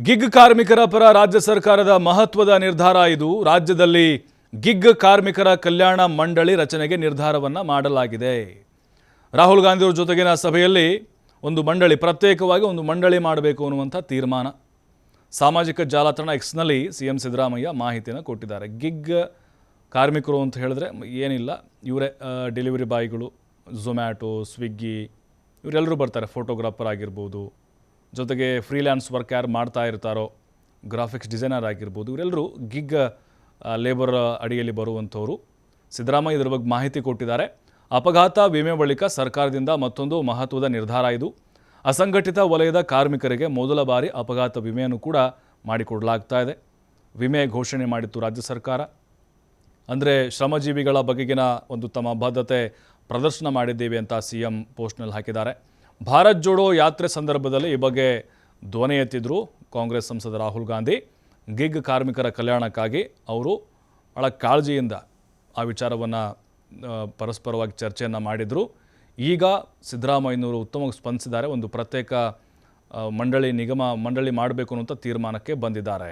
Gig ಕಾರ್ಮಿಕರ ಪರ ರಾಜ್ಯ ಸರ್ಕಾರದ ಮಹತ್ವದ ನಿರ್ಧಾರ ಇದು. ರಾಜ್ಯದಲ್ಲಿ ಗಿಗ್ ಕಾರ್ಮಿಕರ ಕಲ್ಯಾಣ ಮಂಡಳಿ ರಚನೆಗೆ ನಿರ್ಧಾರವನ್ನು ಮಾಡಲಾಗಿದೆ. ರಾಹುಲ್ ಗಾಂಧಿ ಅವರ ಜೊತೆಗಿನ ಸಭೆಯಲ್ಲಿ ಪ್ರತ್ಯೇಕವಾಗಿ ಒಂದು ಮಂಡಳಿ ಮಾಡಬೇಕು ಅನ್ನುವಂಥ ತೀರ್ಮಾನ. ಸಾಮಾಜಿಕ ಜಾಲತಾಣ ಎಕ್ಸ್ನಲ್ಲಿ ಸಿಎಂ ಸಿದ್ದರಾಮಯ್ಯ ಮಾಹಿತಿಯನ್ನು ಕೊಟ್ಟಿದ್ದಾರೆ. ಗಿಗ್ ಕಾರ್ಮಿಕರು ಅಂತ ಹೇಳಿದ್ರೆ ಏನಿಲ್ಲ, ಇವರೇ ಡೆಲಿವರಿ ಬಾಯ್ಗಳು, ಝೊಮ್ಯಾಟೊ, ಸ್ವಿಗ್ಗಿ ಇವರೆಲ್ಲರೂ ಬರ್ತಾರೆ. ಫೋಟೋಗ್ರಾಫರ್ ಆಗಿರ್ಬೋದು, ಜೊತೆಗೆ ಫ್ರೀಲ್ಯಾನ್ಸ್ ವರ್ಕ್ ಯಾರು ಮಾಡ್ತಾ ಇರ್ತಾರೋ, ಗ್ರಾಫಿಕ್ಸ್ ಡಿಸೈನರ್ ಆಗಿರ್ಬೋದು, ಇವರೆಲ್ಲರೂ ಗಿಗ್ ಲೇಬರ್ ಅಡಿಯಲ್ಲಿ ಬರುವಂಥವರು. ಸಿದ್ದರಾಮಯ್ಯ ಇದರ ಬಗ್ಗೆ ಮಾಹಿತಿ ಕೊಟ್ಟಿದ್ದಾರೆ. ಅಪಘಾತ ವಿಮೆ ಬಳಿಕ ಸರ್ಕಾರದಿಂದ ಮತ್ತೊಂದು ಮಹತ್ವದ ನಿರ್ಧಾರ ಇದು. ಅಸಂಘಟಿತ ವಲಯದ ಕಾರ್ಮಿಕರಿಗೆ ಮೊದಲ ಬಾರಿ ಅಪಘಾತ ವಿಮೆಯನ್ನು ಕೂಡ ಮಾಡಿಕೊಡಲಾಗ್ತಾ ಇದೆ. ವಿಮೆ ಘೋಷಣೆ ಮಾಡಿತ್ತು ರಾಜ್ಯ ಸರ್ಕಾರ. ಅಂದರೆ ಶ್ರಮಜೀವಿಗಳ ಬಗೆಗಿನ ಒಂದು ತಮ್ಮ ಬದ್ಧತೆ ಪ್ರದರ್ಶನ ಮಾಡಿದ್ದೇವೆ ಅಂತ ಸಿಎಂ ಪೋಸ್ಟ್ನಲ್ಲಿ ಹಾಕಿದ್ದಾರೆ. ಭಾರತ್ ಜೋಡೋ ಯಾತ್ರೆ ಸಂದರ್ಭದಲ್ಲಿ ಈ ಬಗ್ಗೆ ಧ್ವನಿ ಎತ್ತಿದ್ರು ಕಾಂಗ್ರೆಸ್ ಸಂಸದ ರಾಹುಲ್ ಗಾಂಧಿ. ಗಿಗ್ ಕಾರ್ಮಿಕರ ಕಲ್ಯಾಣಕ್ಕಾಗಿ ಅವರು ಬಹಳ ಕಾಳಜಿಯಿಂದ ಆ ವಿಚಾರವನ್ನು ಪರಸ್ಪರವಾಗಿ ಚರ್ಚೆಯನ್ನು ಮಾಡಿದರು. ಈಗ ಸಿದ್ದರಾಮಯ್ಯನವರು ಉತ್ತಮವಾಗಿ ಸ್ಪಂದಿಸಿದ್ದಾರೆ. ಒಂದು ಪ್ರತ್ಯೇಕ ಮಂಡಳಿ ಮಾಡಬೇಕು ಅನ್ನುವಂಥ ತೀರ್ಮಾನಕ್ಕೆ ಬಂದಿದ್ದಾರೆ.